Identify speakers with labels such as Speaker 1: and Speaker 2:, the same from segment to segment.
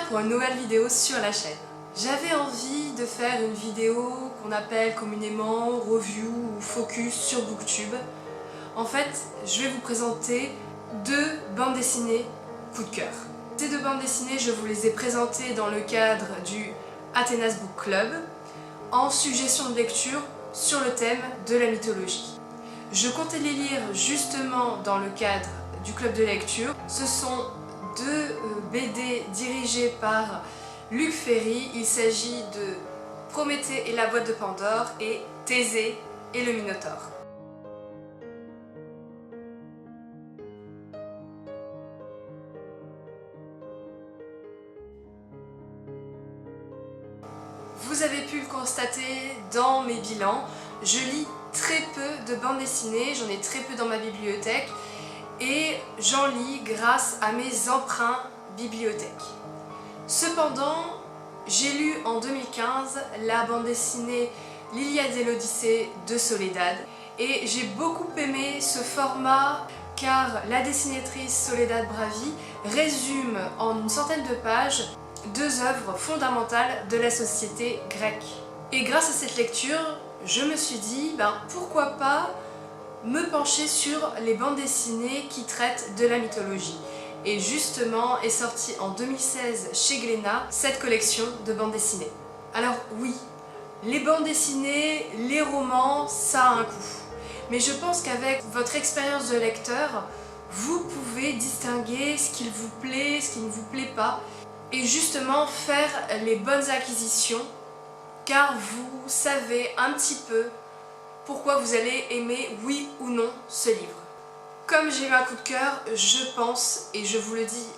Speaker 1: pour une nouvelle vidéo sur la chaîne. J'avais envie de faire une vidéo qu'on appelle communément review ou focus sur Booktube. En fait, je vais vous présenter 2 bandes dessinées coup de cœur. Ces 2 bandes dessinées, je vous les ai présentées dans le cadre du Athénas Book Club en suggestion de lecture sur le thème de la mythologie. Je comptais les lire justement dans le cadre du club de lecture. Ce sont 2 BD dirigés par Luc Ferry. Il s'agit de Prométhée et la boîte de Pandore et Thésée et le Minotaure. Vous avez pu le constater dans mes bilans, je lis très peu de bandes dessinées, j'en ai très peu dans ma bibliothèque et j'en lis grâce à mes emprunts bibliothèque. Cependant, j'ai lu en 2015 la bande dessinée L'Iliade et l'Odyssée de Soledad et j'ai beaucoup aimé ce format car la dessinatrice Soledad Bravi résume en une centaine de pages 2 œuvres fondamentales de la société grecque. Et grâce à cette lecture, je me suis dit, pourquoi pas me pencher sur les bandes dessinées qui traitent de la mythologie. Et justement est sortie en 2016 chez Glénat cette collection de bandes dessinées. Alors oui, les bandes dessinées, les romans, ça a un coût. Mais je pense qu'avec votre expérience de lecteur, vous pouvez distinguer ce qu'il vous plaît, ce qui ne vous plaît pas, et justement faire les bonnes acquisitions, car vous savez un petit peu pourquoi vous allez aimer oui ou non ce livre. Comme j'ai eu un coup de cœur, je pense, et je vous le dis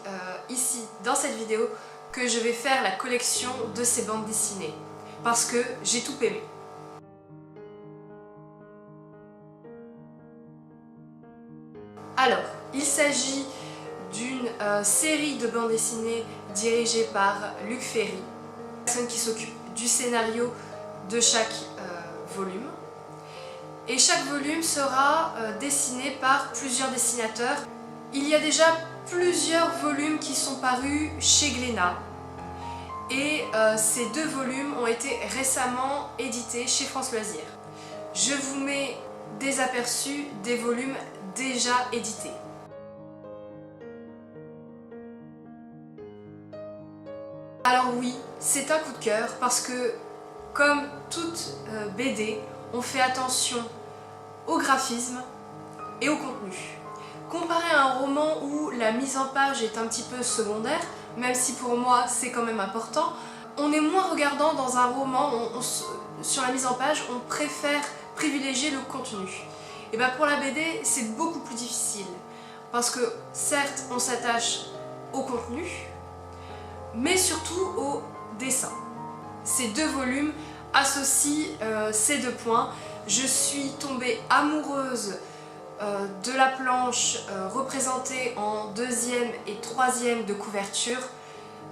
Speaker 1: ici dans cette vidéo, que je vais faire la collection de ces bandes dessinées, parce que j'ai tout aimé. Alors, il s'agit d'une série de bandes dessinées dirigée par Luc Ferry, personne qui s'occupe du scénario de chaque volume. Et chaque volume sera dessiné par plusieurs dessinateurs. Il y a déjà plusieurs volumes qui sont parus chez Glénat. Et ces 2 volumes ont été récemment édités chez France Loisirs. Je vous mets des aperçus des volumes déjà édités. Alors oui, c'est un coup de cœur parce que, comme toute BD, on fait attention au graphisme et au contenu. Comparé à un roman où la mise en page est un petit peu secondaire, même si pour moi c'est quand même important, on est moins regardant dans un roman, sur la mise en page, on préfère privilégier le contenu. Et pour la BD, c'est beaucoup plus difficile, parce que certes on s'attache au contenu, mais surtout au dessin. Ces 2 volumes associent ces 2 points. Je suis tombée amoureuse de la planche représentée en 2e et 3e de couverture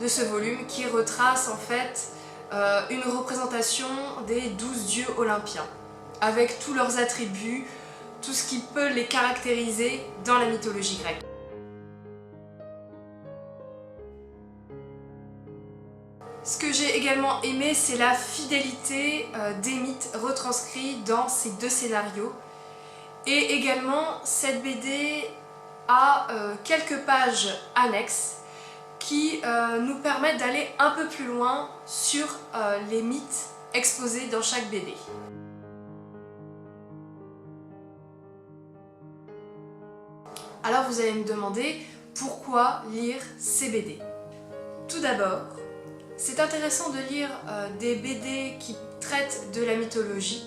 Speaker 1: de ce volume qui retrace en fait une représentation des 12 dieux olympiens avec tous leurs attributs, tout ce qui peut les caractériser dans la mythologie grecque. Ce que j'ai également aimé, c'est la fidélité des mythes retranscrits dans ces 2 scénarios. Et également, cette BD a quelques pages annexes qui nous permettent d'aller un peu plus loin sur les mythes exposés dans chaque BD. Alors vous allez me demander pourquoi lire ces BD. Tout d'abord, c'est intéressant de lire des BD qui traitent de la mythologie,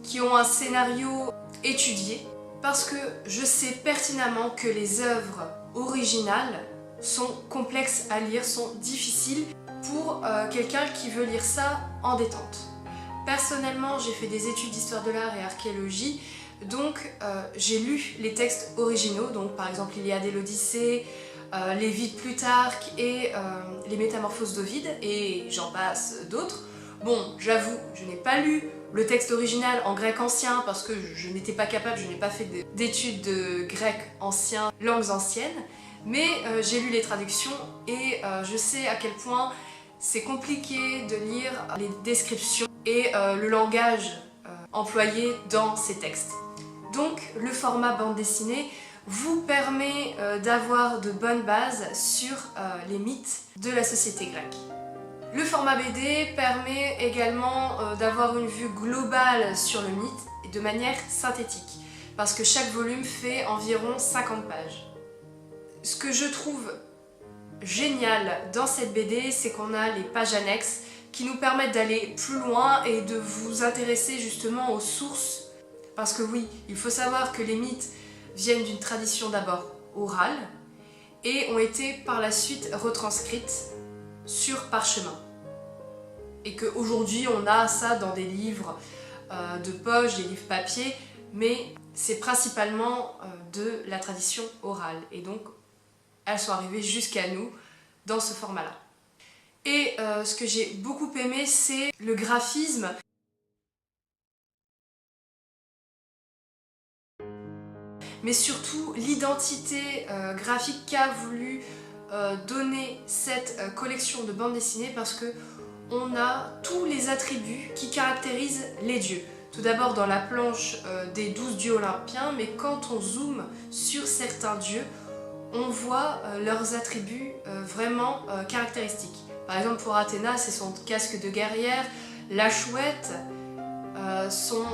Speaker 1: qui ont un scénario étudié, parce que je sais pertinemment que les œuvres originales sont complexes à lire, sont difficiles pour quelqu'un qui veut lire ça en détente. Personnellement, j'ai fait des études d'histoire de l'art et archéologie, donc j'ai lu les textes originaux, donc par exemple l'Iliade et l'Odyssée, les Vies de Plutarque et les Métamorphoses d'Ovide, et j'en passe d'autres. Bon, j'avoue, je n'ai pas lu le texte original en grec ancien parce que je n'étais pas capable, je n'ai pas fait d'études de grec ancien, langues anciennes, Mais j'ai lu les traductions et je sais à quel point c'est compliqué de lire les descriptions et le langage employé dans ces textes. Donc le format bande dessinée vous permet d'avoir de bonnes bases sur les mythes de la société grecque. Le format BD permet également d'avoir une vue globale sur le mythe et de manière synthétique, parce que chaque volume fait environ 50 pages. Ce que je trouve génial dans cette BD, c'est qu'on a les pages annexes qui nous permettent d'aller plus loin et de vous intéresser justement aux sources. Parce que oui, il faut savoir que les mythes viennent d'une tradition d'abord orale et ont été par la suite retranscrites sur parchemin. Et qu'aujourd'hui on a ça dans des livres de poche, des livres papier, mais c'est principalement de la tradition orale. Et donc elles sont arrivées jusqu'à nous dans ce format-là. Et ce que j'ai beaucoup aimé, c'est le graphisme. Mais surtout l'identité graphique qu'a voulu donner cette collection de bandes dessinées, parce que on a tous les attributs qui caractérisent les dieux. Tout d'abord dans la planche des 12 dieux olympiens, mais quand on zoome sur certains dieux, on voit leurs attributs vraiment caractéristiques. Par exemple pour Athéna, c'est son casque de guerrière, la chouette, son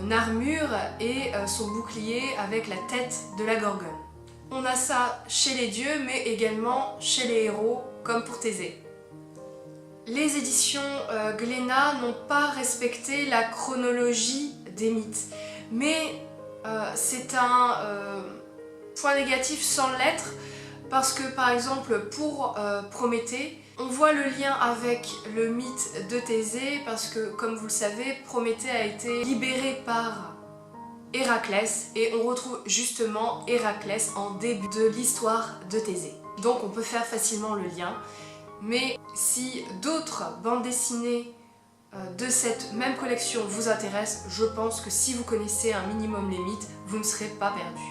Speaker 1: armure et son bouclier avec la tête de la gorgone. On a ça chez les dieux, mais également chez les héros, comme pour Thésée. Les éditions Glénat n'ont pas respecté la chronologie des mythes, mais c'est un point négatif sans l'être, parce que par exemple pour Prométhée, on voit le lien avec le mythe de Thésée, parce que comme vous le savez, Prométhée a été libéré par Héraclès et on retrouve justement Héraclès en début de l'histoire de Thésée. Donc on peut faire facilement le lien, mais si d'autres bandes dessinées de cette même collection vous intéressent, je pense que si vous connaissez un minimum les mythes, vous ne serez pas perdu.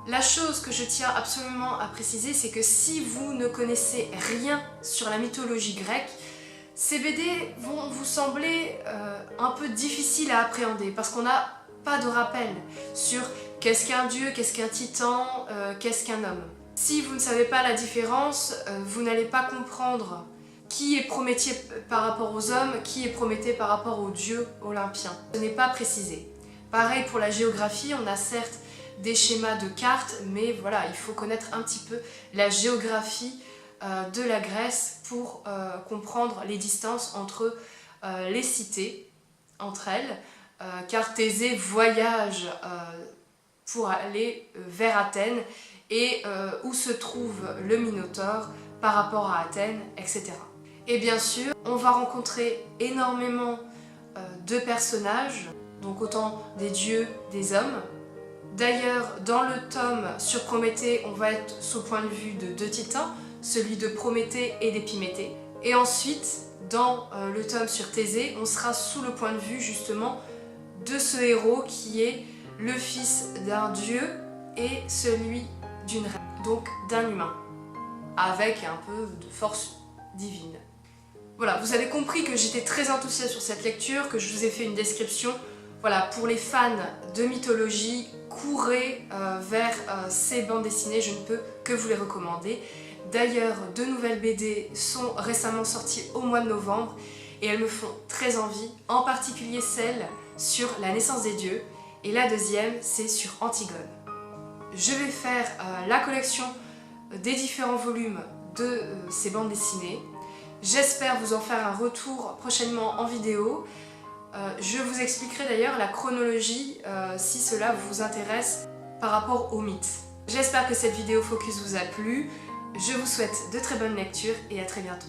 Speaker 1: La chose que je tiens absolument à préciser, c'est que si vous ne connaissez rien sur la mythologie grecque, ces BD vont vous sembler un peu difficiles à appréhender, parce qu'on n'a pas de rappel sur qu'est-ce qu'un dieu, qu'est-ce qu'un titan, qu'est-ce qu'un homme. Si vous ne savez pas la différence, vous n'allez pas comprendre qui est Prométhée par rapport aux hommes, qui est Prométhée par rapport aux dieux olympiens. Ce n'est pas précisé. Pareil pour la géographie, on a certes des schémas de cartes, mais voilà, il faut connaître un petit peu la géographie de la Grèce pour comprendre les distances entre les cités, entre elles, car Thésée voyage pour aller vers Athènes et où se trouve le Minotaure par rapport à Athènes, etc. Et bien sûr, on va rencontrer énormément de personnages, donc autant des dieux, des hommes. D'ailleurs, dans le tome sur Prométhée, on va être sous le point de vue de deux titans, celui de Prométhée et d'Épiméthée. Et ensuite, dans le tome sur Thésée, on sera sous le point de vue justement de ce héros qui est le fils d'un dieu et celui d'une reine, donc d'un humain, avec un peu de force divine. Voilà, vous avez compris que j'étais très enthousiaste sur cette lecture, que je vous ai fait une description. Voilà, pour les fans de mythologie, courez vers ces bandes dessinées, je ne peux que vous les recommander. D'ailleurs, deux nouvelles BD sont récemment sorties au mois de novembre et elles me font très envie, en particulier celle sur la naissance des dieux et la deuxième c'est sur Antigone. Je vais faire la collection des différents volumes de ces bandes dessinées. J'espère vous en faire un retour prochainement en vidéo. Je vous expliquerai d'ailleurs la chronologie si cela vous intéresse par rapport aux mythes. J'espère que cette vidéo focus vous a plu. Je vous souhaite de très bonnes lectures et à très bientôt.